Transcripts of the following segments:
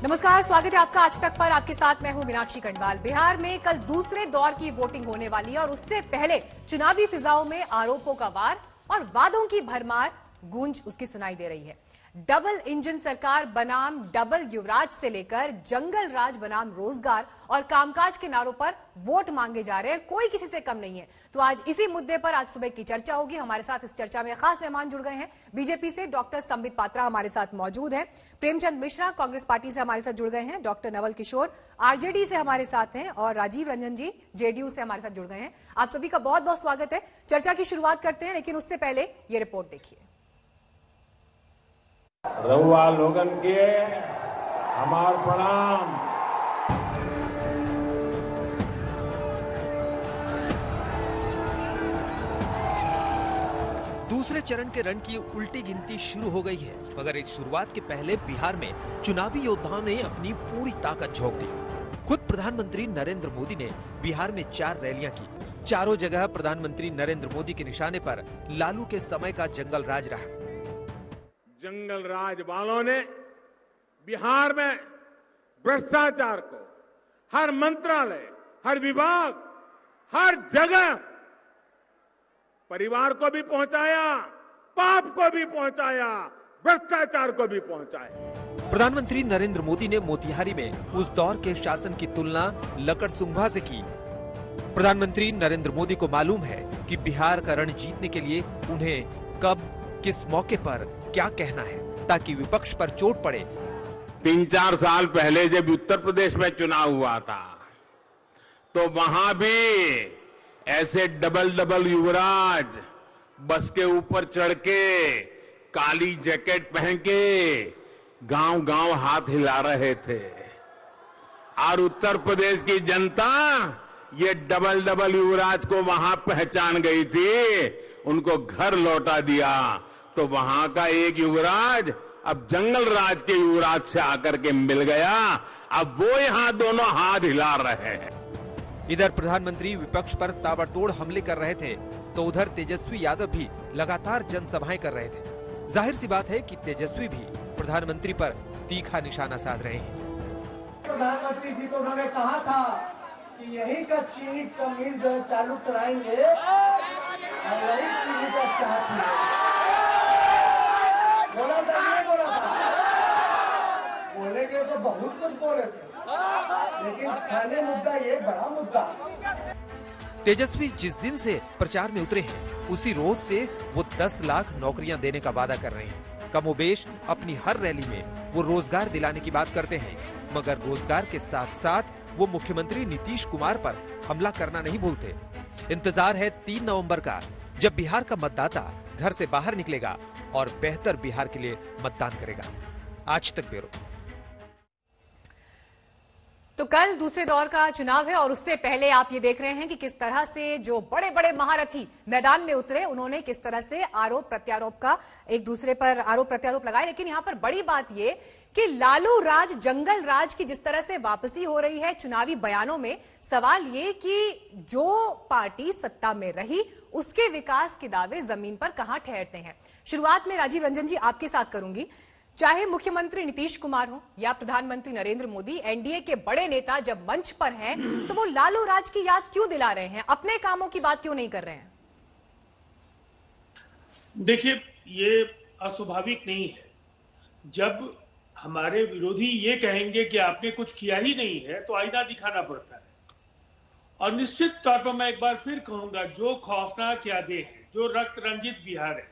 नमस्कार, स्वागत है आपका आज तक पर। आपके साथ मैं हूं मीनाक्षी खंडवाल। बिहार में कल दूसरे दौर की वोटिंग होने वाली है और उससे पहले चुनावी फिजाओं में आरोपों का वार और वादों की भरमार गूंज उसकी सुनाई दे रही है। डबल इंजन सरकार बनाम डबल युवराज से लेकर जंगल राज बनाम रोजगार और कामकाज के नारों पर वोट मांगे जा रहे हैं। कोई किसी से कम नहीं है। तो आज इसी मुद्दे पर आज सुबह की चर्चा होगी। हमारे साथ इस चर्चा में खास मेहमान जुड़ गए हैं। बीजेपी से डॉक्टर संबित पात्रा हमारे साथ मौजूद हैं। प्रेमचंद मिश्रा कांग्रेस पार्टी से हमारे साथ जुड़ गए हैं। डॉक्टर नवल किशोर आरजेडी से हमारे साथ हैं और राजीव रंजन जी जेडीयू से हमारे साथ जुड़ गए हैं। आप सभी का बहुत बहुत स्वागत है। चर्चा की शुरुआत करते हैं, लेकिन उससे पहले ये रिपोर्ट देखिए। रउआ लोगन के हमार प्रणाम। दूसरे चरण के रन की उल्टी गिनती शुरू हो गई है, मगर इस शुरुआत के पहले बिहार में चुनावी योद्धाओं ने अपनी पूरी ताकत झोंक दी। खुद प्रधानमंत्री नरेंद्र मोदी ने बिहार में 4 रैलियां की। चारों जगह प्रधानमंत्री नरेंद्र मोदी के निशाने पर लालू के समय का जंगल राज रहा। जंगल राज वालों ने बिहार में भ्रष्टाचार को हर मंत्रालय, हर विभाग, हर जगह परिवार को भी पहुंचाया, पाप को भी पहुंचाया, भ्रष्टाचार को भी पहुंचाया। प्रधानमंत्री नरेंद्र मोदी ने मोतिहारी में उस दौर के शासन की तुलना लकड़सुंभा से की। प्रधानमंत्री नरेंद्र मोदी को मालूम है कि बिहार का रण जीतने के लिए उन्हें कब, किस मौके पर क्या कहना है, ताकि विपक्ष पर चोट पड़े। 3-4 साल पहले जब उत्तर प्रदेश में चुनाव हुआ था, तो वहां भी ऐसे डबल युवराज बस के ऊपर चढ़ के काली जैकेट पहन के गांव गांव हाथ हिला रहे थे और उत्तर प्रदेश की जनता ये डबल युवराज को वहां पहचान गई थी, उनको घर लौटा दिया। तो वहां का एक युवराज अब जंगल राज के युवराज से आकर के मिल गया। अब वो यहां दोनों हाथ हिला रहे हैं। इधर प्रधानमंत्री विपक्ष पर ताबड़तोड़ हमले कर रहे थे, तो उधर तेजस्वी यादव भी लगातार जनसभाएं कर रहे थे। जाहिर सी बात है कि तेजस्वी भी प्रधानमंत्री पर तीखा निशाना साध रहे हैं। प्रधानमंत्री जी तो उन्होंने कहा था कि यहीं का चीनी का मिल जो चालू कराएंगे और यही चीनी का चाहत है। बोला था, नहीं बोला था? बोले के तो बहुत कुछ बोले थे, लेकिन स्थानीय मुद्दा ये बड़ा मुद्दा। तेजस्वी जिस दिन से प्रचार में उतरे हैं, उसी रोज से वो 10 लाख नौकरियां देने का वादा कर रहे हैं। कमोबेश अपनी हर रैली में वो रोजगार दिलाने की बात करते हैं, मगर रोजगार के साथ साथ वो मुख्यमंत्री नीतीश कुमार पर हमला करना नहीं भूलते। इंतजार है 3 नवंबर का, जब बिहार का मतदाता घर से बाहर निकलेगा और बेहतर बिहार के लिए मतदान करेगा। आज तक ब्यूरो। तो कल दूसरे दौर का चुनाव है और उससे पहले आप ये देख रहे हैं कि किस तरह से जो बड़े बड़े महारथी मैदान में उतरे, उन्होंने किस तरह से आरोप प्रत्यारोप का एक दूसरे पर आरोप प्रत्यारोप लगाए। लेकिन यहां पर बड़ी बात ये कि लालू राज, जंगल राज की जिस तरह से वापसी हो रही है चुनावी बयानों में, सवाल ये कि जो पार्टी सत्ता में रही उसके विकास के दावे जमीन पर कहां ठहरते हैं। शुरुआत में राजीव रंजन जी आपके साथ करूंगी। चाहे मुख्यमंत्री नीतीश कुमार हो या प्रधानमंत्री नरेंद्र मोदी, एनडीए के बड़े नेता जब मंच पर हैं तो वो लालू राज की याद क्यों दिला रहे हैं, अपने कामों की बात क्यों नहीं कर रहे हैं? देखिए, ये अस्वाभाविक नहीं है। जब हमारे विरोधी ये कहेंगे कि आपने कुछ किया ही नहीं है, तो आईना दिखाना पड़ता है। और निश्चित तौर पर मैं एक बार फिर कहूंगा, जो खौफनाक यादें हैं, जो रक्त रंजित बिहार है,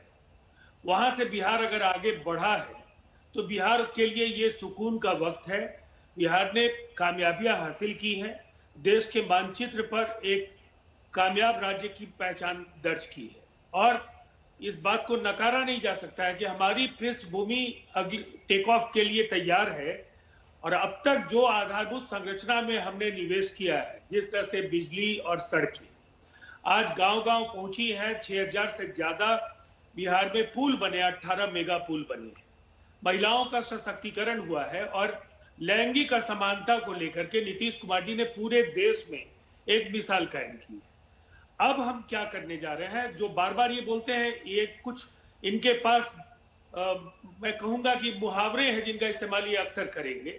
वहां से बिहार अगर आगे बढ़ा है तो बिहार के लिए ये सुकून का वक्त है। बिहार ने कामयाबियां हासिल की हैं, देश के मानचित्र पर एक कामयाब राज्य की पहचान दर्ज की है और इस बात को नकारा नहीं जा सकता है कि हमारी पृष्ठभूमि टेक ऑफ के लिए तैयार है। और अब तक जो आधारभूत संरचना में हमने निवेश किया है, जिस तरह से बिजली और सड़कें आज गांव-गांव पहुंची हैं, 6000 से ज्यादा बिहार में पुल बने, 18 मेगा पुल बने, महिलाओं का सशक्तिकरण हुआ है और लैंगिक असमानता को लेकर के नीतीश कुमार जी ने पूरे देश में एक मिसाल कायम की है। अब हम क्या करने जा रहे हैं? जो बार बार ये बोलते हैं, ये कुछ इनके पास मैं कहूंगा कि मुहावरे हैं जिनका इस्तेमाल ये अक्सर करेंगे।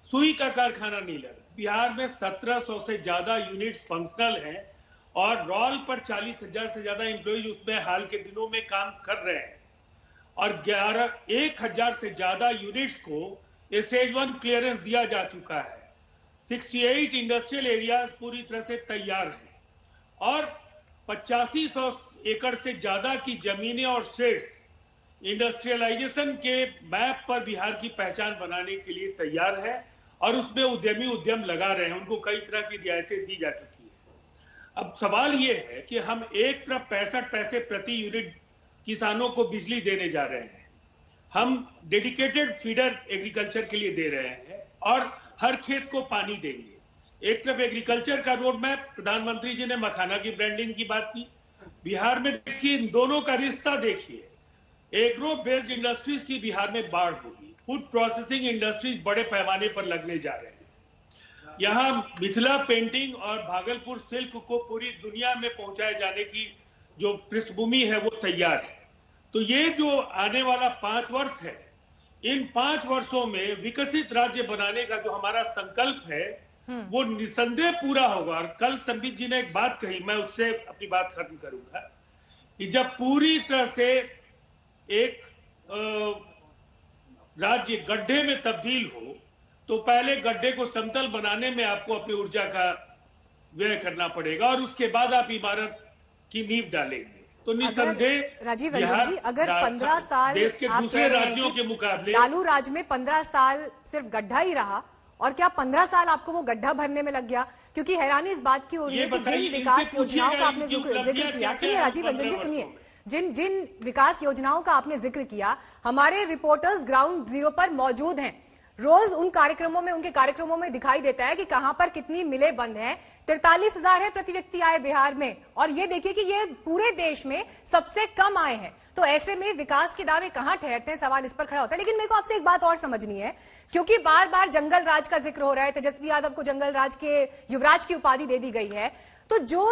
सुई का कारखाना नहीं लगा। बिहार में 1700 से ज्यादा यूनिट्स फंक्शनल हैं और रोल पर 40,000 से ज्यादा एम्प्लॉइज उसमें हाल के दिनों में काम कर रहे हैं और 1,000 से ज्यादा यूनिट्स को स्टेज 1 क्लियरेंस दिया जा चुका है। 68 इंडस्ट्रियल एरियाज पूरी तरह से तैयार हैं और 8500 एकड़ से ज्यादा की जमीनें और स्टेट्स इंडस्ट्रियलाइजेशन के मैप पर बिहार की पहचान बनाने के लिए तैयार है और उसमें उद्यमी उद्यम लगा रहे हैं। उनको कई तरह की रियायतें दी जा चुकी है। अब सवाल ये है कि हम एक तरफ 65 पैसे प्रति यूनिट किसानों को बिजली देने जा रहे हैं, हम डेडिकेटेड फीडर एग्रीकल्चर के लिए दे रहे हैं और हर खेत को पानी देंगे। एक तरफ एग्रीकल्चर का रोड मैप, प्रधानमंत्री जी ने मखाना की ब्रांडिंग की बात की। बिहार में देखिए, इन दोनों का रिश्ता देखिए। एग्रो बेस्ड इंडस्ट्रीज की बिहार में बाढ़ होगी, फूड प्रोसेसिंग इंडस्ट्रीज बड़े पैमाने पर लगने जा रहे हैं। यहाँ मिथिला पेंटिंग और भागलपुर सिल्क को पूरी दुनिया में पहुंचाए जाने की जो पृष्ठभूमि है वो तैयार है। तो ये जो आने वाला 5 वर्ष है, इन 5 वर्षों में विकसित राज्य बनाने का जो हमारा संकल्प है वो निसंदेह पूरा होगा। और कल संबित जी ने एक बात कही, मैं उससे अपनी बात खत्म करूंगा, कि जब पूरी तरह से एक राज्य गड्ढे में तब्दील हो तो पहले गड्ढे को समतल बनाने में आपको अपनी ऊर्जा का व्यय करना पड़ेगा और उसके बाद आप इमारत की नींव डालेंगे। तो निसंदेह राजीव रंजन जी, अगर 15 साल देश के दूसरे राज्यों के मुकाबले लालू राज में 15 साल सिर्फ गड्ढा ही रहा, और क्या 15 साल आपको वो गड्ढा भरने में लग गया? क्योंकि हैरानी इस बात की हो रही है कि जिन विकास योजनाओं का आपने जिक्र किया, सुनिए राजीव रंजन जी सुनिए, जिन विकास योजनाओं का आपने जिक्र किया, हमारे रिपोर्टर्स ग्राउंड जीरो पर मौजूद हैं। रोज उन कार्यक्रमों में, उनके कार्यक्रमों में दिखाई देता है कि कहां पर कितनी मिलें बंद हैं। 43,000 है प्रति व्यक्ति आय बिहार में, और ये देखिए कि ये पूरे देश में सबसे कम आय है। तो ऐसे में विकास के दावे कहां ठहरते हैं, सवाल इस पर खड़ा होता है। लेकिन मेरे को आपसे एक बात और समझनी है, क्योंकि बार बार जंगल राज का जिक्र हो रहा है, तेजस्वी यादव को जंगल राज के युवराज की उपाधि दे दी गई है। तो जो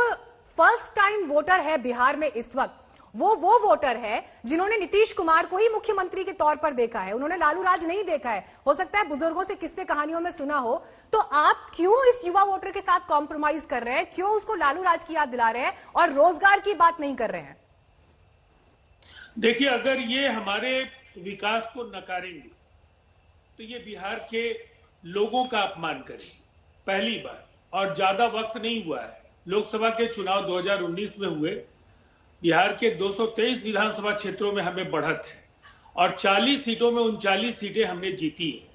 फर्स्ट टाइम वोटर है बिहार में इस वक्त, वो वोटर है जिन्होंने नीतीश कुमार को ही मुख्यमंत्री के तौर पर देखा है, उन्होंने लालू राज नहीं देखा है। हो सकता है बुजुर्गों से किस्से कहानियों में सुना हो। तो आप क्यों इस युवा वोटर के साथ कॉम्प्रोमाइज कर रहे हैं, क्यों उसको लालू राज की याद दिला रहे हैं और रोजगार की बात नहीं कर रहे हैं? देखिए, अगर ये हमारे विकास को नकारेंगे तो ये बिहार के लोगों का अपमान करेंगे, पहली बार। और ज्यादा वक्त नहीं हुआ है, लोकसभा के चुनाव 2019 में हुए, बिहार के 223 विधानसभा क्षेत्रों में हमें बढ़त है और 40 सीटों में 39 सीटें हमने जीती हैं।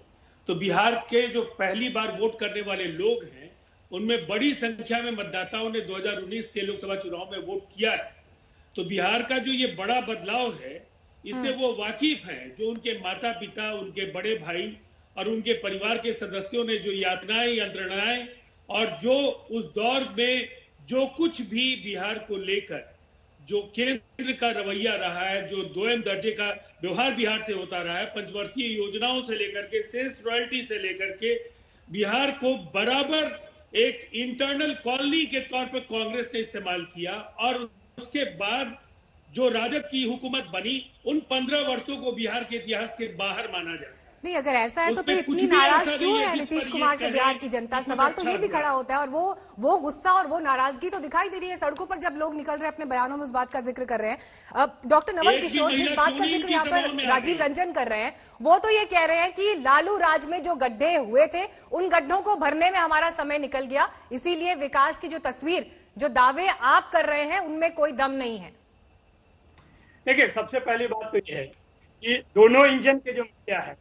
तो बिहार के जो पहली बार वोट करने वाले लोग हैं, उनमें बड़ी संख्या में मतदाताओं ने 2019 के लोकसभा चुनाव में वोट किया है। तो बिहार का जो ये बड़ा बदलाव है, इससे वो वाकिफ हैं, जो उनके माता पिता, उनके बड़े भाई और उनके परिवार के सदस्यों ने जो यातनाएं, यंत्रणाएं और जो उस दौर में जो कुछ भी बिहार को लेकर जो केंद्र का रवैया रहा है, जो 2M दर्जे का व्यवहार बिहार से होता रहा है, पंचवर्षीय योजनाओं से लेकर के, सेस रॉयल्टी से लेकर के, बिहार को बराबर एक इंटरनल कॉलोनी के तौर पर कांग्रेस ने इस्तेमाल किया। और उसके बाद जो राजद की हुकूमत बनी, उन 15 वर्षों को बिहार के इतिहास के बाहर माना जाता है। नहीं, अगर ऐसा है तो फिर इतनी नाराज क्यों है नीतीश कुमार से बिहार की जनता? सवाल तो ये भी खड़ा होता है। और वो गुस्सा और वो नाराजगी तो दिखाई दे रही है सड़कों पर, जब लोग निकल रहे हैं अपने बयानों में उस बात का जिक्र कर रहे हैं। डॉक्टर नवल किशोर जिस बात का जिक्र यहाँ पर राजीव रंजन कर रहे हैं, वो तो ये कह रहे हैं कि लालू राज में जो गड्ढे हुए थे, उन गड्ढों को भरने में हमारा समय निकल गया, इसीलिए विकास की जो तस्वीर, जो दावे आप कर रहे हैं, उनमें कोई दम नहीं है। देखिए, सबसे पहली बात तो ये है कि दोनों इंजन के जो मुखिया है,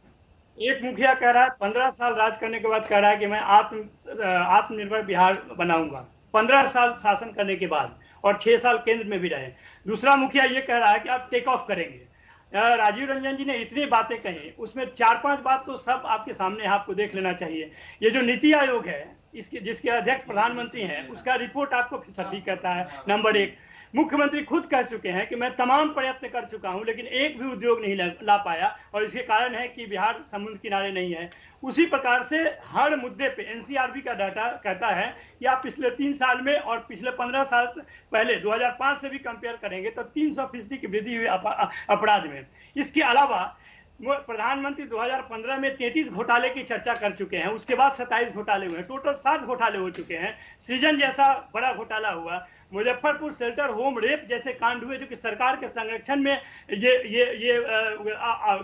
एक मुखिया कह रहा है 15 साल राज करने के बाद कह रहा है कि मैं आत्मनिर्भर बिहार बनाऊंगा, 15 साल शासन करने के बाद, और 6 साल केंद्र में भी रहे। दूसरा मुखिया ये कह रहा है कि आप टेक ऑफ करेंगे। राजीव रंजन जी ने इतनी बातें कही, उसमें 4-5 बात तो सब आपके सामने, आपको देख लेना चाहिए। ये जो नीति आयोग है, इसके जिसके अध्यक्ष प्रधानमंत्री हैं, उसका रिपोर्ट आपको सभी कहता है। नंबर 1, मुख्यमंत्री खुद कह चुके हैं कि मैं तमाम प्रयत्न कर चुका हूं, लेकिन एक भी उद्योग नहीं ला पाया, और इसके कारण है कि बिहार समुद्र किनारे नहीं है। उसी प्रकार से हर मुद्दे पे एनसीआरबी का डाटा कहता है कि आप पिछले 3 साल में और पिछले 15 साल पहले 2005 से भी कंपेयर करेंगे तो 300% की वृद्धि हुई अपराध में। इसके अलावा वो प्रधानमंत्री 2015 में 33 घोटाले की चर्चा कर चुके हैं, उसके बाद 27 घोटाले हुए, टोटल 7 घोटाले हो चुके हैं। सृजन जैसा बड़ा घोटाला हुआ, मुजफ्फरपुर शेल्टर होम रेप जैसे कांड हुए जो कि सरकार के संरक्षण में ये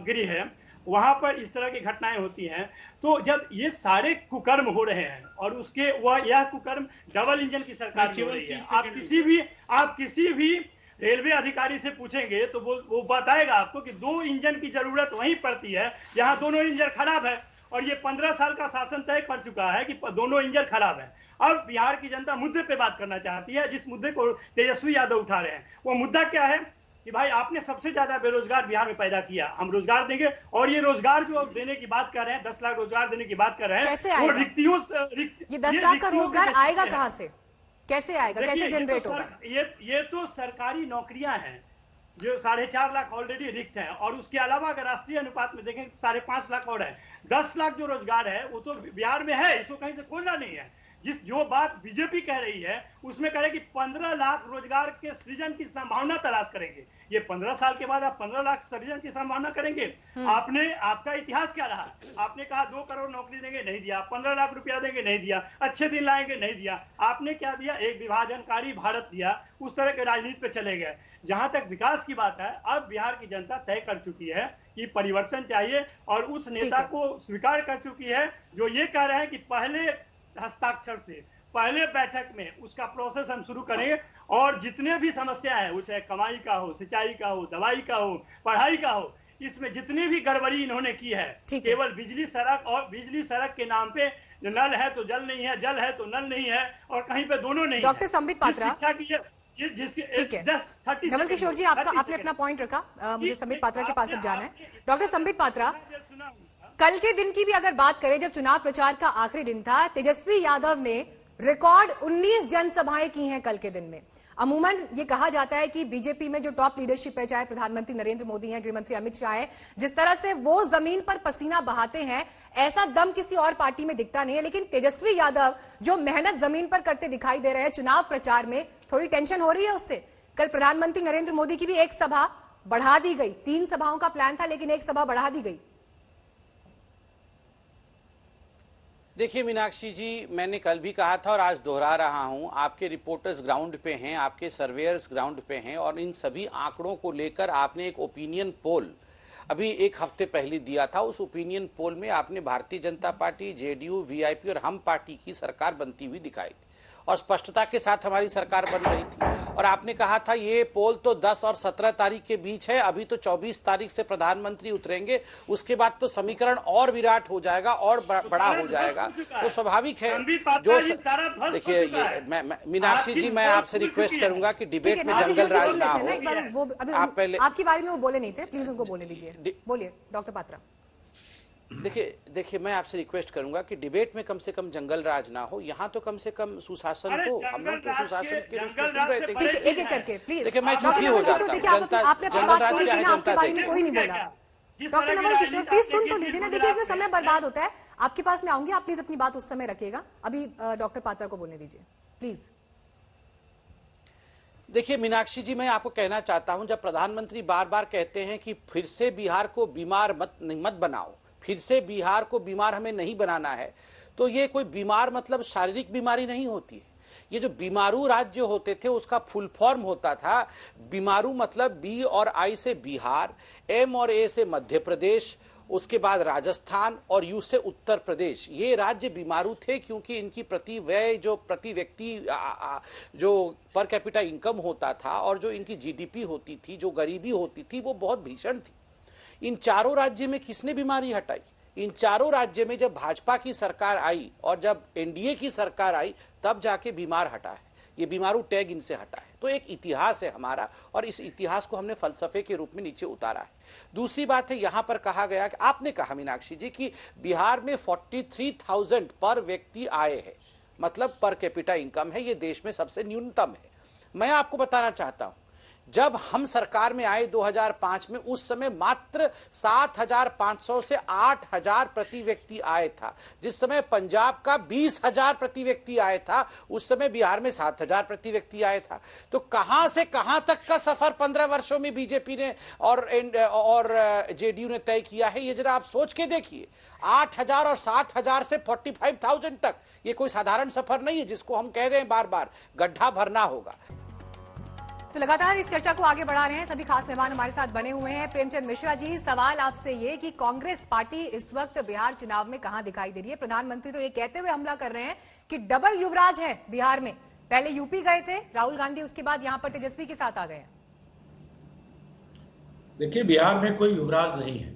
गिरी है, वहां पर इस तरह की घटनाएं होती हैं। तो जब ये सारे कुकर्म हो रहे हैं और उसके यह कुकर्म डबल इंजन की सरकार की हो रही है, आप किसी भी रेलवे अधिकारी से पूछेंगे तो वो बताएगा आपको कि 2 इंजन की जरूरत वहीं पड़ती है जहां दोनों इंजन खराब है, और ये 15 साल का शासन तय कर चुका है कि दोनों इंजन खराब है। अब बिहार की जनता मुद्दे पे बात करना चाहती है, जिस मुद्दे को तेजस्वी यादव उठा रहे हैं। वो मुद्दा क्या है कि भाई आपने सबसे ज्यादा बेरोजगार बिहार में पैदा किया, हम रोजगार देंगे, और ये रोजगार जो देने की बात कर रहे हैं, 10 लाख रोजगार देने की बात कर रहे हैं, वो रिक्तियों ये 10 लाख का रोजगार आएगा कहां से, कैसे आएगा, कैसे जनरेट होगा? ये तो सरकारी नौकरियां हैं जो 4.5 लाख ऑलरेडी रिक्त हैं, और उसके अलावा अगर राष्ट्रीय अनुपात में देखें 5.5 लाख और है। 10 लाख जो रोजगार है वो तो बिहार में है, इसको कहीं से खोजना नहीं है। जो बात बीजेपी कह रही है उसमें कह रहे कि 15 लाख रोजगार के सृजन की संभावना तलाश करेंगे। ये 15 साल के बाद आप 15 लाख सृजन की संभावना करेंगे? आपका इतिहास क्या रहा? आपने कहा 2 करोड़ नौकरी देंगे, नहीं दिया। 15 लाख रुपया देंगे, नहीं दिया। अच्छे दिन लाएंगे, नहीं दिया। आपने क्या दिया? एक विभाजनकारी भारत दिया। उस तरह के राजनीति पे चले गए। जहां तक विकास की बात है, अब बिहार की जनता तय कर चुकी है कि परिवर्तन चाहिए, और उस नेता को स्वीकार कर चुकी है जो ये कह रहे हैं कि पहले हस्ताक्षर से पहले बैठक में उसका प्रोसेस हम शुरू करेंगे, और जितने भी समस्या है, वो चाहे कमाई का हो, सिंचाई का हो, दवाई का हो, पढ़ाई का हो, इसमें जितनी भी गड़बड़ी इन्होंने की है, केवल बिजली सड़क के नाम पे नल है तो जल नहीं है, जल है तो नल नहीं है, और कहीं पे दोनों नहीं है। डॉक्टर संबित पात्रा, शिक्षा की नवल किशोर जी, आपने अपना पॉइंट रखा, मुझे संबित पात्रा के पास अब जाना है। डॉक्टर संबित पात्रा, कल के दिन की भी अगर बात करें, जब चुनाव प्रचार का आखिरी दिन था, तेजस्वी यादव ने रिकॉर्ड 19 जनसभाएं की हैं कल के दिन में। अमूमन ये कहा जाता है कि बीजेपी में जो टॉप लीडरशिप है, चाहे प्रधानमंत्री नरेंद्र मोदी हैं, गृहमंत्री अमित शाह है, जिस तरह से वो जमीन पर पसीना बहाते हैं, ऐसा दम किसी और पार्टी में दिखता नहीं है। लेकिन तेजस्वी यादव जो मेहनत जमीन पर करते दिखाई दे रहे हैं चुनाव प्रचार में, थोड़ी टेंशन हो रही है उससे? कल प्रधानमंत्री नरेंद्र मोदी की भी एक सभा बढ़ा दी गई, 3 सभाओं का प्लान था, लेकिन एक सभा बढ़ा दी गई। देखिए मीनाक्षी जी, मैंने कल भी कहा था और आज दोहरा रहा हूं, आपके रिपोर्टर्स ग्राउंड पे हैं, आपके सर्वेयर्स ग्राउंड पे हैं, और इन सभी आंकड़ों को लेकर आपने एक ओपिनियन पोल अभी 1 हफ्ते पहले दिया था। उस ओपिनियन पोल में आपने Bharatiya Janata party, JDU, VIP और हम पार्टी की सरकार बनती हुई दिखाई, और स्पष्टता के साथ हमारी सरकार बन रही थी। और आपने कहा था ये पोल तो 10 और 17 तारीख के बीच है, अभी तो 24 तारीख से प्रधानमंत्री उतरेंगे, उसके बाद तो समीकरण और विराट हो जाएगा और बड़ा हो जाएगा। तो स्वाभाविक है जो देखिए, मीनाक्षी जी, मैं आपसे रिक्वेस्ट करूंगा कि डिबेट में जंगल राज ना हो। आप पहले आपकी बारे में वो बोले नहीं थे, प्लीज उनको बोलने दीजिए। बोलिए डॉक्टर पात्रा। देखिए मैं आपसे रिक्वेस्ट करूंगा कि डिबेट में कम से कम जंगल राज ना हो। यहाँ तो कम से कम सुशासन हो, हम लोग तो सुशासन के रूप में सुन रहे थे। एक एक करके प्लीज। देखिए मैं चुप ही हो जाता हूँ। जंगल राज क्या है, जनता देखेगी। कोई नहीं बोला। डॉक्टर नवल किशोर प्लीज सुन तो लीजिए ना, देखिए इसमें समय बर्बाद होता है। आपके पास में आऊंगी, आप प्लीज अपनी बात उस समय रखिएगा। अभी डॉक्टर पात्रा को बोलने दीजिए प्लीज। देखिए मीनाक्षी जी, मैं आपको कहना चाहता हूं, जब प्रधानमंत्री बार बार कहते हैं कि फिर से बिहार को बीमार मत बनाओ, फिर से बिहार को बीमार हमें नहीं बनाना है, तो ये कोई बीमार मतलब शारीरिक बीमारी नहीं होती है। ये जो बीमारू राज्य होते थे उसका फुल फॉर्म होता था बीमारू, मतलब बी और आई से बिहार, एम और ए से मध्य प्रदेश, उसके बाद राजस्थान और यू से उत्तर प्रदेश। ये राज्य बीमारू थे क्योंकि इनकी प्रति व्यय, जो प्रति व्यक्ति जो पर कैपिटा इनकम होता था और जो इनकी जीडीपी होती थी, जो गरीबी होती थी, वो बहुत भीषण थी। इन चारों राज्य में किसने बीमारी हटाई? इन चारों राज्य में जब भाजपा की सरकार आई और जब एनडीए की सरकार आई, तब जाके बीमार हटा है। ये बीमारू टैग इनसे हटा है। तो एक इतिहास है हमारा, और इस इतिहास को हमने फलसफे के रूप में नीचे उतारा है। दूसरी बात है, यहां पर कहा गया कि आपने कहा मीनाक्षी जी कि बिहार में 43,000 पर व्यक्ति आए हैं, मतलब पर कैपिटा इनकम है, ये देश में सबसे न्यूनतम है। मैं आपको बताना चाहता हूं जब हम सरकार में आए 2005 में, उस समय मात्र 7,500 से 8,000 प्रति व्यक्ति आय था। जिस समय पंजाब का 20,000 प्रति व्यक्ति आय था, उस समय बिहार में 7,000 प्रति व्यक्ति आय था। तो कहां से कहां तक का सफर 15 वर्षों में बीजेपी ने और जेडीयू ने तय किया है, ये जरा आप सोच के देखिए। 8,000 और 7,000 से 45,000 तक, ये कोई साधारण सफर नहीं है जिसको हम कह रहे हैं बार बार, गड्ढा भरना होगा। तो लगातार इस चर्चा को आगे बढ़ा रहे हैं सभी खास मेहमान हमारे साथ बने हुए हैं। प्रेमचंद मिश्रा जी, सवाल आपसे ये कि कांग्रेस पार्टी इस वक्त बिहार चुनाव में कहां दिखाई दे रही है? प्रधानमंत्री तो ये कहते हुए हमला कर रहे हैं कि डबल युवराज है बिहार में। पहले यूपी गए थे राहुल गांधी, उसके बाद यहां पर तेजस्वी के साथ आ गए हैं। देखिए, बिहार में कोई युवराज नहीं है।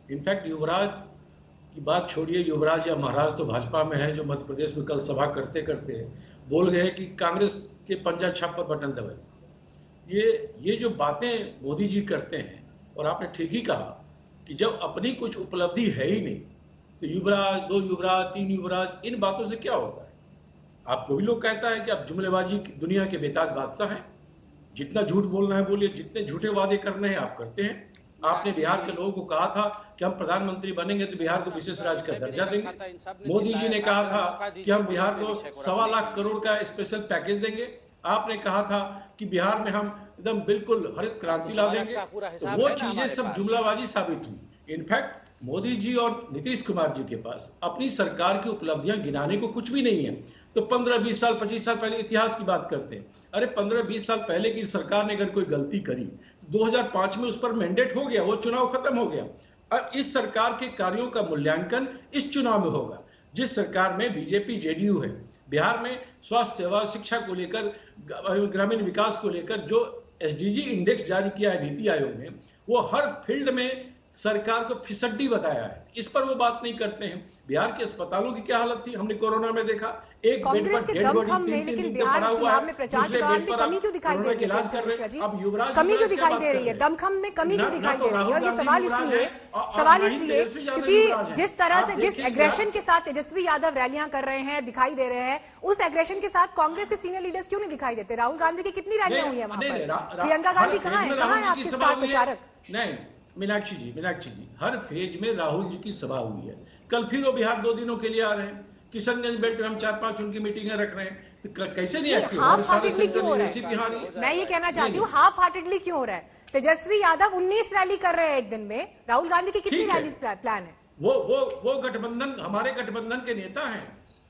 इनफैक्ट युवराज की बात छोड़िए, युवराज या महाराज तो भाजपा में है, जो मध्य प्रदेश में कल सभा करते करते बोल गए कि कांग्रेस के पंजा छाप पर बटन दबाए। ये जो बातें मोदी जी करते हैं, और आपने ठीक ही कहा कि जब अपनी कुछ उपलब्धि है ही नहीं तो युवराज, 2 युवराज, 3 युवराज, इन बातों से क्या होता है? आपको भी लोग कहता है कि आप जुमलेबाजी दुनिया के बेताज बादशाह हैं, जितना झूठ बोलना है बोलिए, जितने झूठे वादे करने हैं आप करते हैं। आपने बिहार के लोगों को कहा था कि हम प्रधानमंत्री बनेंगे तो बिहार को विशेष राज्य का दर्जा देंगे। मोदी जी ने कहा था कि हम बिहार को 1.25 लाख करोड़ का स्पेशल पैकेज देंगे। आपने कहा था कि बिहार में हम एकदम बिल्कुल हरित क्रांति ला देंगे। तो वो चीजें सब जुमलाबाजी साबित हुई। इनफैक्ट मोदी जी और नीतीश कुमार जी के पास अपनी सरकार की उपलब्धियां गिनाने को कुछ भी नहीं है। तो 15-20 साल 25 साल पहले इतिहास की बात करते हैं। अरे 15-20 साल पहले की सरकार ने अगर कोई गलती करी तो 2005 में उस पर मैंडेट हो गया, वो चुनाव खत्म हो गया। अब इस सरकार के कार्यों का मूल्यांकन इस चुनाव में होगा। जिस सरकार में बीजेपी जेडीयू है, बिहार में स्वास्थ्य सेवा, शिक्षा को लेकर, ग्रामीण विकास को लेकर जो एसडीजी इंडेक्स जारी किया है नीति आयोग ने, वो हर फील्ड में सरकार को फिसड्डी बताया है। इस पर वो बात नहीं करते हैं। बिहार के अस्पतालों की क्या हालत थी हमने कोरोना में देखा। एक बेड पर डेड बॉडी 3-3 दिन तक पड़ा हुआ है। प्रचार के दौरान भी कमी क्यों दिखाई दे रही है? अब युवराज कमी क्यों दिखाई दे रही है? दमखम में कमी क्यों दिखाई दे रही है? और ये सवाल इसलिए क्योंकि जिस तरह से, जिस एग्रेशन के साथ तेजस्वी यादव रैलियां कर रहे हैं, दिखाई दे रहे हैं, उस एग्रेशन के साथ कांग्रेस के सीनियर लीडर्स क्यों नहीं दिखाई देते? राहुल गांधी की कितनी रैलियां हुई है वहां पर? प्रियंका गांधी कहाँ है आपके स्टार प्रचारक? नहीं, मीनाक्षी जी, हर फेज में राहुल जी की सभा हुई है। कल फिर वो बिहार 2 दिनों के लिए आ रहे हैं। किशनगंज बेल्ट में हम 4-5 उनकी मीटिंगें रख रहे हैं। तो कैसे नहीं एक्टिव? हाफ हार्टेडली क्यों हो रहा है? मैं ये कहना चाहती हूँ, हाफ हार्टेडली क्यों हो रहा है? तेजस्वी यादव 19 रैली कर रहे हैं एक दिन में। राहुल गांधी की कितनी रैली प्लान है? वो गठबंधन, हमारे गठबंधन के नेता हैं।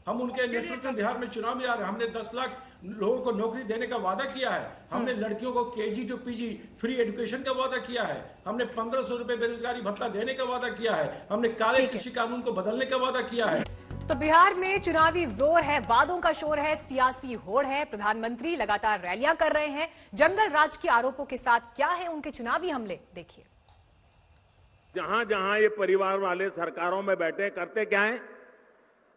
हम उनके नेतृत्व में बिहार में चुनाव में आ रहे हैं। हमने 10 लाख लोगों को नौकरी देने का वादा किया है। हमने लड़कियों को KG to PG free education का वादा किया है। हमने 1500 रुपए बेरोजगारी भत्ता देने का वादा किया है। हमने काले कृषि कानून को बदलने का वादा किया है। तो बिहार में चुनावी जोर है, वादों का शोर है, सियासी होड़ है। प्रधानमंत्री लगातार रैलियां कर रहे हैं। जंगल राज के आरोपों के साथ क्या है उनके चुनावी हमले, देखिए। जहां जहां ये परिवार वाले सरकारों में बैठे, करते क्या है?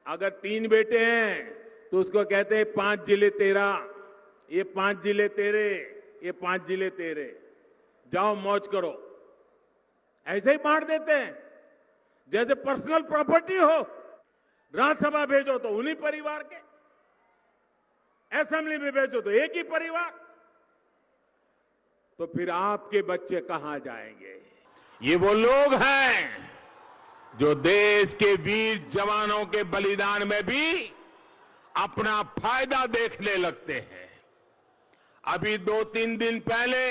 अगर 3 बेटे हैं तो उसको कहते हैं 5 जिले तेरा, ये 5 जिले तेरे, ये 5 जिले तेरे, जाओ मौज करो। ऐसे ही बांट देते हैं जैसे पर्सनल प्रॉपर्टी हो। राज्यसभा भेजो तो उन्हीं परिवार के, असेंबली में भेजो तो एक ही परिवार। तो फिर आपके बच्चे कहां जाएंगे? ये वो लोग हैं जो देश के वीर जवानों के बलिदान में भी अपना फायदा देखने लगते हैं। अभी 2-3 दिन पहले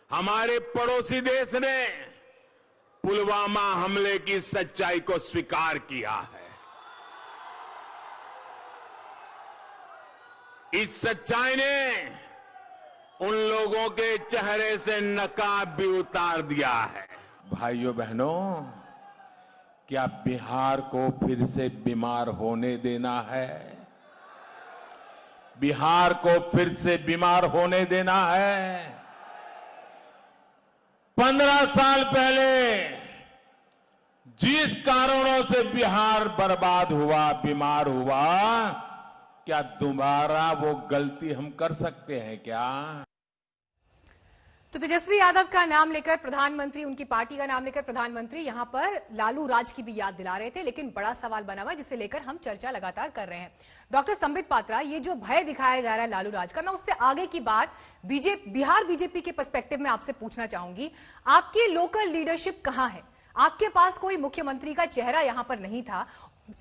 हमारे पड़ोसी देश ने पुलवामा हमले की सच्चाई को स्वीकार किया है। इस सच्चाई ने उन लोगों के चेहरे से नकाब भी उतार दिया है। भाइयों बहनों, क्या बिहार को फिर से बीमार होने देना है? बिहार को फिर से बीमार होने देना है? 15 साल पहले जिस कारणों से बिहार बर्बाद हुआ, बीमार हुआ, क्या दोबारा वो गलती हम कर सकते हैं क्या? तो तेजस्वी यादव का नाम लेकर प्रधानमंत्री, उनकी पार्टी का नाम लेकर प्रधानमंत्री यहां पर लालू राज की भी याद दिला रहे थे, लेकिन बड़ा सवाल बना हुआ है जिसे लेकर हम चर्चा लगातार कर रहे हैं। डॉक्टर संबित पात्रा, ये जो भय दिखाया जा रहा है लालू राज का, मैं उससे आगे की बात बिहार बीजेपी के पर्सपेक्टिव में आपसे पूछना चाहूंगी। आपकी लोकल लीडरशिप कहां है? आपके पास कोई मुख्यमंत्री का चेहरा यहां पर नहीं था।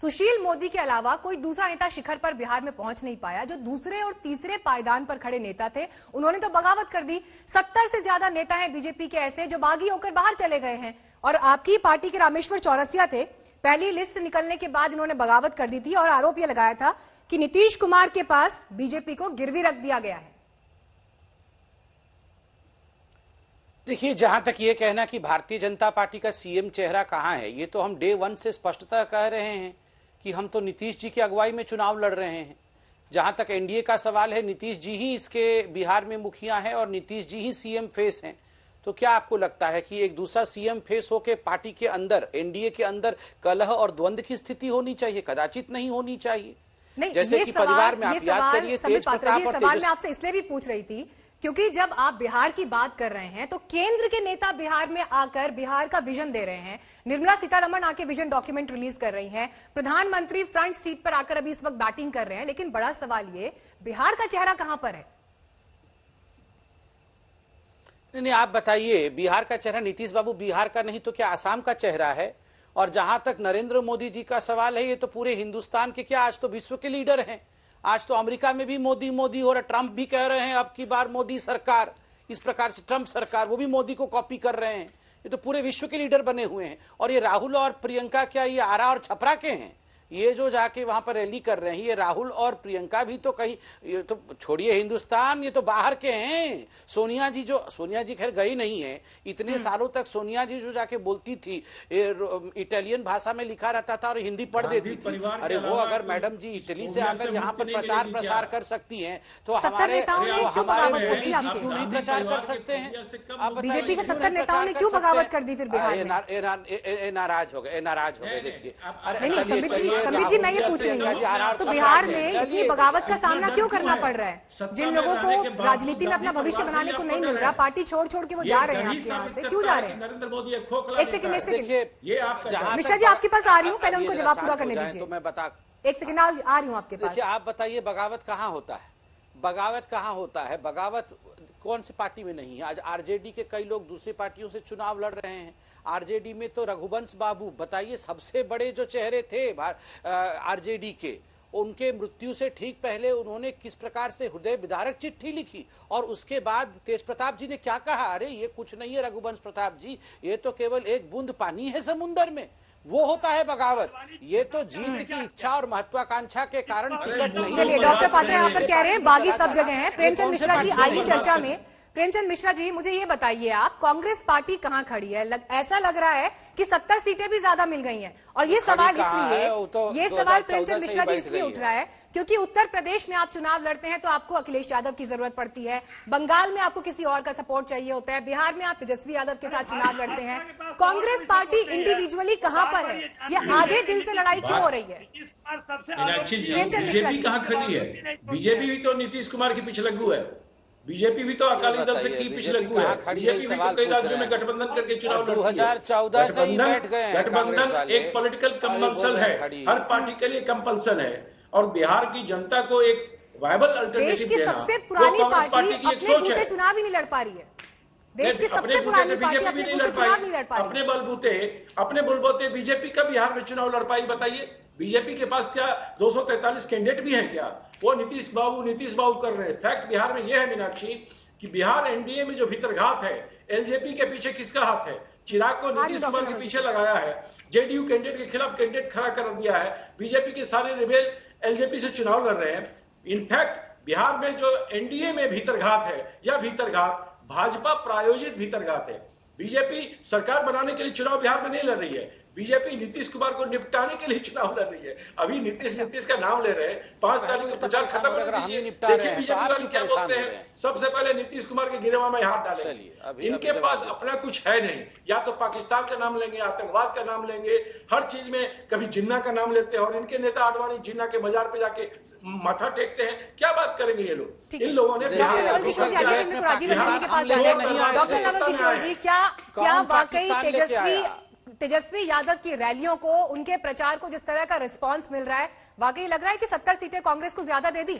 सुशील मोदी के अलावा कोई दूसरा नेता शिखर पर बिहार में पहुंच नहीं पाया। जो दूसरे और तीसरे पायदान पर खड़े नेता थे उन्होंने तो बगावत कर दी। 70 से ज्यादा नेता हैं बीजेपी के ऐसे जो बागी होकर बाहर चले गए हैं। और आपकी पार्टी के रामेश्वर चौरसिया थे, पहली लिस्ट निकलने के बाद इन्होंने बगावत कर दी थी और आरोप यह लगाया था कि नीतीश कुमार के पास बीजेपी को गिरवी रख दिया गया है। देखिए, जहां तक ये कहना कि भारतीय जनता पार्टी का सीएम चेहरा कहां है, ये तो हम डे 1 से स्पष्टता कह रहे हैं कि हम तो नीतीश जी की अगुवाई में चुनाव लड़ रहे हैं। जहां तक एनडीए का सवाल है, नीतीश जी ही इसके बिहार में मुखिया हैं और नीतीश जी ही सीएम फेस हैं। तो क्या आपको लगता है कि एक दूसरा सीएम फेस होकर पार्टी के अंदर, एनडीए के अंदर कलह और द्वंद्व की स्थिति होनी चाहिए? कदाचित नहीं होनी चाहिए। नहीं, जैसे कि परिवार में आप याद करिए, तेज प्रताप और सवाल मैं आपसे इसलिए भी पूछ रही थी क्योंकि जब आप बिहार की बात कर रहे हैं तो केंद्र के नेता बिहार में आकर बिहार का विजन दे रहे हैं। निर्मला सीतारमण आके विजन डॉक्यूमेंट रिलीज कर रही हैं। प्रधानमंत्री फ्रंट सीट पर आकर अभी इस वक्त बैटिंग कर रहे हैं। लेकिन बड़ा सवाल ये, बिहार का चेहरा कहां पर है? नहीं, आप बताइए, बिहार का चेहरा नीतीश बाबू बिहार का नहीं तो क्या आसाम का चेहरा है? और जहां तक नरेंद्र मोदी जी का सवाल है, ये तो पूरे हिंदुस्तान के, क्या आज तो विश्व के लीडर हैं। आज तो अमेरिका में भी मोदी मोदी हो रहा, ट्रंप भी कह रहे हैं अब की बार मोदी सरकार, इस प्रकार से ट्रंप सरकार, वो भी मोदी को कॉपी कर रहे हैं। ये तो पूरे विश्व के लीडर बने हुए हैं। और ये राहुल और प्रियंका क्या ये आरा और छपरा के हैं? ये जो जाके वहां पर रैली कर रहे हैं, ये राहुल और प्रियंका भी तो कहीं, ये तो छोड़िए हिंदुस्तान, ये तो बाहर के हैं। सोनिया जी खैर गई नहीं है। इतने सालों तक सोनिया जी जो जाके बोलती थी, इटालियन भाषा में लिखा रहता था और हिंदी पढ़ देती थी। अरे वो अगर मैडम जी इटली से आकर यहाँ पर प्रचार प्रसार कर सकती हैं तो हमारे मोदी जी क्यों नहीं प्रचार कर सकते हैं? बीजेपी के 70 नेताओं ने क्यों बगावत कर दी फिर बिहार में? नाराज हो गए। देखिए, संबित जी, मैं ये पूछ रही हूँ, तो बिहार में इतनी बगावत का सामना क्यों करना पड़ रहा है? जिन लोगों को राजनीति में अपना भविष्य बनाने को नहीं मिल रहा, पार्टी छोड़ के वो जा रहे हैं आपके यहाँ से, क्यों जा रहे हैं? नरेंद्र मोदी खोखला। एक सेकंड, ये आपका मिश्रा जी आपके पास आ रही हूँ, पहले उनको जवाब पूरा करने दीजिए। तो मैं बता, एक सेकंड आ रही हूँ आपके पास। देखिए, आप बताइए बगावत कहाँ होता है? बगावत कहाँ होता है? बगावत कौन सी पार्टी में नहीं है? आज आरजेडी के कई लोग दूसरी पार्टियों से चुनाव लड़ रहे हैं। आरजेडी में तो रघुवंश बाबू, बताइए, सबसे बड़े जो चेहरे थे आरजेडी के, उनके मृत्यु से ठीक पहले उन्होंने किस प्रकार से हृदय विदारक चिट्ठी लिखी और उसके बाद तेज प्रताप जी ने क्या कहा? अरे ये कुछ नहीं है रघुवंश प्रताप जी, ये तो केवल एक बूंद पानी है समुंदर में। वो होता है बगावत। ये तो जीत की इच्छा और महत्वाकांक्षा के कारण टिकट नहीं। चलिए, डॉक्टर पात्रा यहाँ पर कह रहे हैं बागी सब जगह है। प्रेमचंद मिश्रा जी आइए चर्चा में। प्रेमचंद मिश्रा जी, मुझे ये बताइए, आप कांग्रेस पार्टी कहां खड़ी है? ऐसा लग रहा है कि 70 सीटें भी ज्यादा मिल गई हैं। और ये सवाल इसलिए, ये सवाल प्रेमचंद मिश्रा जी इसलिए उठ रहा है क्योंकि उत्तर प्रदेश में आप चुनाव लड़ते हैं तो आपको अखिलेश यादव की जरूरत पड़ती है, बंगाल में आपको किसी और का सपोर्ट चाहिए होता है, बिहार में आप तेजस्वी यादव के साथ चुनाव लड़ते हैं। कांग्रेस पार्टी इंडिविजुअली कहां पर है? ये आधे दिल से लड़ाई क्यों हो रही है? मीनाक्षी जी, बीजेपी कहाँ खड़ी है? बीजेपी भी तो नीतीश कुमार के पीछे लगू है। बीजेपी भी तो अकाली दल से की पीछे लगू है। बीजेपी भी तो कई राज्यों में गठबंधन करके चुनाव लड़ती है। 2014 से ही बैठ गए हैं। गठबंधन एक पॉलिटिकल कंपल्सन है, हर पार्टी के लिए कंपल्सन है। और बिहार की जनता को एक वायबल अल्टरनेटिव देना, देश की सबसे पुरानी पार्टी अपने बूते चुनाव ही नहीं लड़ पा रही है। देश की सबसे पुरानी पार्टी अपने बूते चुनाव नहीं लड़ पा रही। अपने बलबूते बीजेपी का बिहार में चुनाव लड़ पाई? बताइए, बीजेपी के पास क्या 243 कैंडिडेट भी है क्या? वो नीतीश बाबू कर रहे हैं। फैक्ट बिहार में यह है मीनाक्षी कि बिहार एनडीए में जो भीतरघात है, एलजेपी के पीछे किसका हाथ है? चिराग को नीतीश कुमार के पीछे लगाया है, जेडीयू कैंडिडेट के खिलाफ कैंडिडेट खड़ा कर दिया है, बीजेपी के सारे रिबेल एलजेपी से चुनाव लड़ रहे हैं। इनफैक्ट बिहार में जो एनडीए में भीतरघात है, यह भीतरघात भाजपा प्रायोजित भीतरघात है। बीजेपी सरकार बनाने के लिए चुनाव बिहार में नहीं लड़ रही है। बीजेपी नीतीश कुमार को निपटाने के लिए चुनाव लड़ रही है। अभी नीतीश का नाम ले रहे हैं, 5 तारीख को प्रचार खत्म हो गया। देखिए बीजेपी वाले क्या बोलते हैं, सबसे पहले नीतीश कुमार के गिरवा में हाथ डालेंगे। इनके पास अपना कुछ है नहीं, या तो पाकिस्तान का नाम लेंगे, आतंकवाद का नाम लेंगे, हर चीज में कभी जिन्ना का नाम लेते हैं। और इनके नेता आडवाणी जिन्ना के मजार पे जाके माथा टेकते हैं। क्या बात करेंगे ये लोग? इन लोगों ने डॉक्टर नवल किशोर जी, क्या वाकई तेजस्वी यादव की रैलियों को, उनके प्रचार को जिस तरह का रिस्पांस मिल रहा है, वाकई लग रहा है कि 70 सीटें कांग्रेस को ज्यादा दे दी?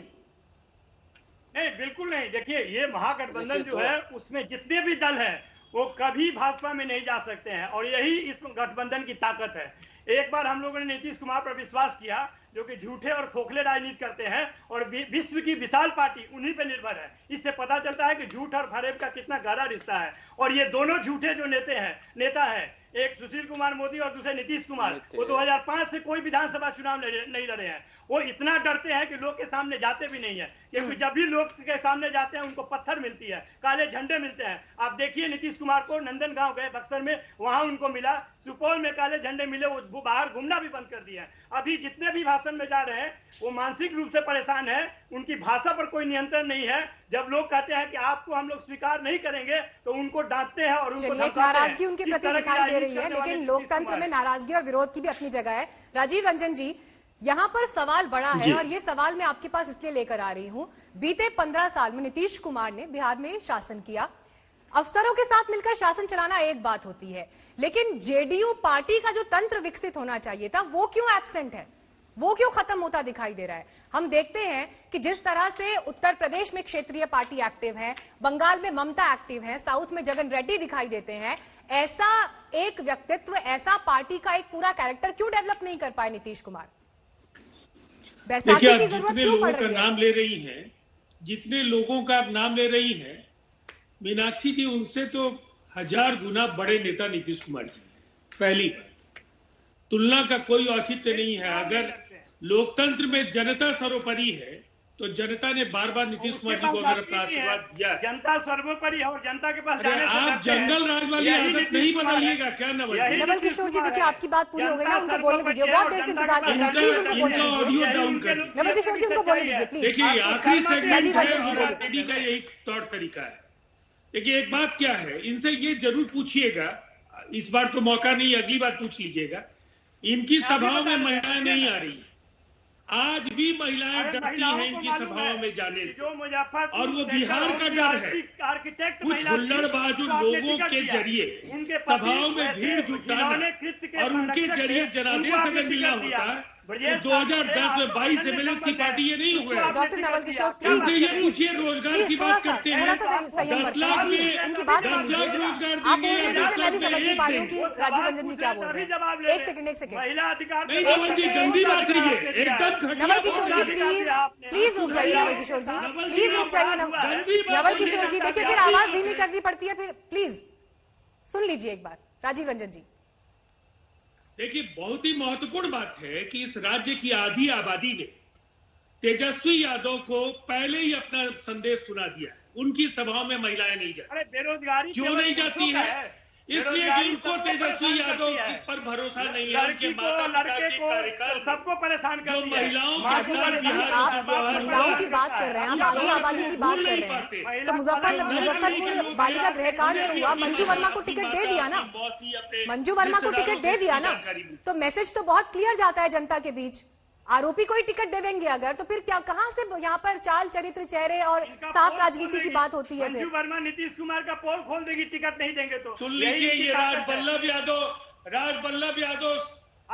नहीं, बिल्कुल नहीं। देखिए, ये महागठबंधन जो है उसमें जितने भी दल हैं वो कभी भाजपा में नहीं जा सकते हैं, और यही इस गठबंधन की ताकत है। एक बार हम लोगों ने नीतीश कुमार पर विश्वास किया, जो कि झूठे और खोखले राजनीति करते हैं, और विश्व की विशाल पार्टी उन्हीं पे निर्भर है। इससे पता चलता है कि झूठ और फरेब का कितना गहरा रिश्ता है। और ये दोनों झूठे जो नेता है, एक सुशील कुमार मोदी और दूसरे नीतीश कुमार, वो 2005 से कोई विधानसभा चुनाव नहीं लड़े हैं। वो इतना डरते हैं कि लोग के सामने जाते भी नहीं है, क्योंकि जब भी लोग के सामने जाते हैं उनको पत्थर मिलती है, काले झंडे मिलते हैं। आप देखिए, नीतीश कुमार को नंदनगांव गए बक्सर में, वहां उनको मिला, सुपौल में काले झंडे मिले, वो बाहर घूमना भी बंद कर दिया। अभी जितने भी भाषण में जा रहे हैं वो मानसिक रूप से परेशान है, उनकी भाषा पर कोई नियंत्रण नहीं है। जब लोग कहते हैं कि आपको हम लोग स्वीकार नहीं करेंगे तो उनको डांटते हैं और उनको नाराजगी उनके प्रति दिखाई दे रही है। लेकिन लोकतंत्र में नाराजगी और विरोध की भी अपनी जगह है। राजीव रंजन जी, यहाँ पर सवाल बड़ा है, और ये सवाल मैं आपके पास इसलिए लेकर आ रही हूँ। बीते 15 साल में नीतीश कुमार ने बिहार में शासन किया। अफसरों के साथ मिलकर शासन चलाना एक बात होती है, लेकिन जेडीयू पार्टी का जो तंत्र विकसित होना चाहिए था, वो क्यों एब्सेंट है? वो क्यों खत्म होता दिखाई दे रहा है? हम देखते हैं कि जिस तरह से उत्तर प्रदेश में क्षेत्रीय पार्टी एक्टिव है, बंगाल में ममता एक्टिव है, साउथ में जगन रेड्डी दिखाई देते हैं, ऐसा एक व्यक्तित्व, ऐसा पार्टी का एक पूरा कैरेक्टर क्यों डेवलप नहीं कर पाए नीतीश कुमार? बैसाखी की जरूरत क्यों पड़ रही है? नाम ले रही हैं, जितने लोगों का नाम ले रही हैं, मीनाक्षी जी उनसे तो 1000 गुना बड़े नेता नीतीश कुमार जी। पहली तुलना का कोई औचित्य नहीं है। अगर लोकतंत्र में जनता सर्वोपरि है तो जनता ने बार बार नीतीश कुमार जी को अगर अपना आशीर्वाद दिया, जनता सर्वोपरि है और जनता के पास आप जंगल राज वाली आदत नहीं बदलिएगा क्या? नवल किशोर जी, देखिए आपकी बात पूरी हो गई ना, उनको बोलने दीजिए। बहुत देर से इंतजार कर रहे हैं, इनका ऑडियो डाउन कर दीजिए। नवल किशोर जी, उनको बोलने दीजिए प्लीज। देखिए, आखिरी सेगमेंट है और आरजेडी का यही तौर तरीका है। देखिए, एक बात क्या है, इनसे ये जरूर पूछिएगा, इस बार तो मौका नहीं, अगली बार पूछ लीजिएगा, इनकी सभाओं में महिलाएं नहीं आ रही। आज भी महिलाएं डरती हैं इनकी सभाओं में जाने से, और वो बिहार का डर है। कुछ हुल्लड़बाजों लोगों के जरिए सभाओं में भीड़ जुटाना और उनके जरिए जनादेश अगर मिलना होता तो 2010 में 22 एमएलए की पार्टी ये नहीं हुआ है। डॉक्टर नवल किशोर, इनसे ये पूछिए, रोजगार की बात करते हैं, 10 लाख में 10 लाख रोजगार देंगे, 10 लाख में 1 देंगे। राजीव रंजन जी क्या बोल रहे हैं? एक सेकंड नहीं नवल जी, गंदी बात नहीं है, एकदम घटिया। नवल किशोर जी प्लीज रुक जाइए। नवल किशोर जी प्लीज रुक जाइए। नवल किशोर जी, देखिए फिर आवाज धीमी करनी पड़ती है, फिर प्लीज सुन लीजिए एक बार। राजीव रंजन जी, देखिए, बहुत ही महत्वपूर्ण बात है कि इस राज्य की आधी आबादी ने तेजस्वी यादव को पहले ही अपना संदेश सुना दिया। उनकी सभाओं में महिलाएं नहीं जाती। अरे बेरोजगारी क्यों नहीं जाती है? इसलिए कि उनको तेजस्वी यादव पर भरोसा नहीं है। उनके माता पिता के कार्यकाल सबको परेशान कर जो महिलाओं के साथ महिलाओं की बात कर रहे हैं, आप आधी आबादी की बात कर रहे हैं। तो मुजफ्फरपुर बालिका गृहकांड जो हुआ, मंजू वर्मा को टिकट दे दिया ना, मंजू वर्मा को टिकट दे दिया ना, तो मैसेज तो बहुत क्लियर जाता है जनता के बीच। आरोपी को ही टिकट दे देंगे अगर, तो फिर क्या, कहां से यहाँ पर चाल चरित्र, चेहरे और साफ राजनीति की बात होती है? मंजू वर्मा नीतीश कुमार का पोल खोल देगी टिकट नहीं देंगे तो। सुन लीजिए, ये राजबल्लभ यादव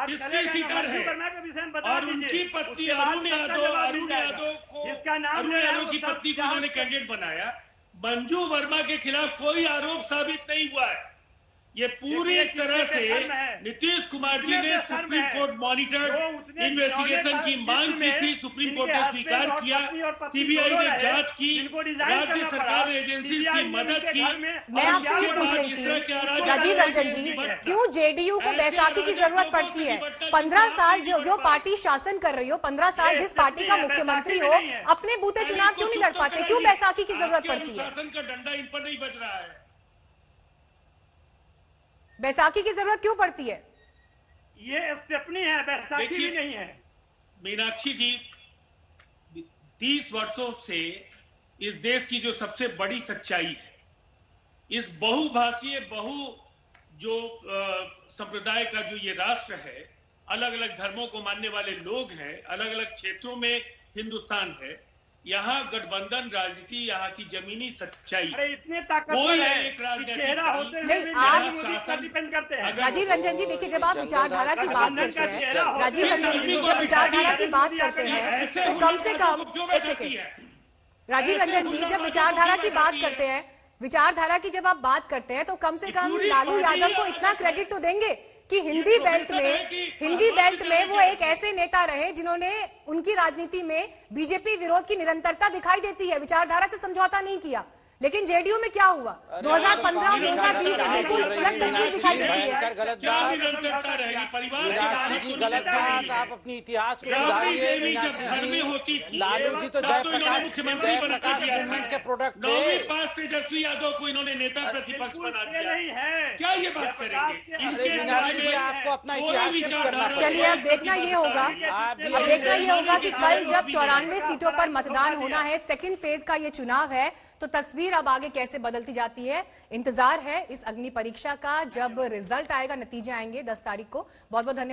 हिस्ट्री सीटर है, और उनकी पत्नी अरुण यादव की पत्नी को उन्होंने कैंडिडेट बनाया। मंजू वर्मा के खिलाफ कोई आरोप साबित नहीं हुआ है। ये पूरी तरह से नीतीश कुमार जी ने सुप्रीम कोर्ट मॉनिटर्ड इन्वेस्टिगेशन की मांग की थी, सुप्रीम कोर्ट ने स्वीकार किया, सीबीआई ने जांच की, राज्य सरकार ने एजेंसीज की मदद की। मैं आपसे ये पूछ रही थी राजीव रंजन जी, क्यों जेडीयू को बैसाखी की जरूरत पड़ती है? 15 साल जो पार्टी शासन कर रही हो, 15 साल जिस पार्टी का मुख्यमंत्री हो, अपने बूते चुनाव क्यों नहीं लड़ पाते? क्यों बैसाखी की जरूरत पड़ती है? शासन का डंडा इन पर नहीं बज रहा है। बैसाखी की जरूरत क्यों पड़ती है? ये स्टेपनी है, बैसाखी भी देखिए, नहीं है। मीनाक्षी जी 30 वर्षों से इस देश की जो सबसे बड़ी सच्चाई है, इस बहुभाषीय जो संप्रदाय का जो ये राष्ट्र है, अलग अलग धर्मों को मानने वाले लोग हैं, अलग अलग क्षेत्रों में हिंदुस्तान है, यहाँ गठबंधन राजनीति यहाँ की जमीनी सच्चाई। अरे इतने ताकतवर कोई है एक राजनीतिक चेहरा दल होते हुए नहीं, भी आप- नरेंद्र मोदी पर डिपेंड करते हैं। राजीव रंजन जी, देखिए जब आप विचारधारा की बात करते हैं, राजीव रंजन जी को जब विचारधारा की बात करते ये हैं ऐसे तो कम से कम क्यों एक बताती सेकेंड, है? राजीव ऐसे रंजन जी जब हुक्मरानों विचारधारा को की क्यों बात बताती है? करते हैं, विचारधारा की जब आप बात करते हैं तो कम से कम पूरी लालू पार्टी यादव को अलग इतना अलग क्रेडिट तो देंगे कि हिंदी प्रोफेसर बेल्ट है में कि हिंदी हनुमान बेल्ट में विद्यालय वो के एक ऐसे नेता रहे जिन्होंने उनकी राजनीति में बीजेपी विरोध की निरंतरता दिखाई देती है, विचारधारा से समझौता नहीं किया। लेकिन जेडीयू में क्या हुआ? 2015 और 2020 में बिल्कुल अलग तस्वीर दिखाई देती है। भयंकर गलत क्या बात। निरंतरता रहेगी? परिवार की मीनाक्षी बात जी तो गलत निरंतर बात, आप अपनी इतिहास को राबड़ी सुधारिए। देवी जब घर में मीनाक्षी होती जी, थी, लालू जी तो तब इन्होंने जयप्रकाश मुख्यमंत्री बना दिया था। मूवमेंट के प्रोडक्ट नौवीं थे। पास तेजस्वी यादव को इन्होंने नेता प्रतिपक्ष बना ये दिया। नहीं है। क्या ये बात करेंगे? अरे इनके मीनाक्षी जी, बारे में आपको अपना कोई इतिहास सिद्ध करना विचारधारा चाहिए। चलिए अब देखना ये होगा, आप भी अब देखना ये होगा कि कल जब भी 94 सीटों पर मतदान होना है, सेकंड फेज का ये चुनाव है, तो तस्वीर अब आगे कैसे बदलती जाती है। इंतजार है इस अग्नि परीक्षा का, जब रिजल्ट आएगा, नतीजे आएंगे 10 तारीख को। बहुत बहुत धन्यवाद।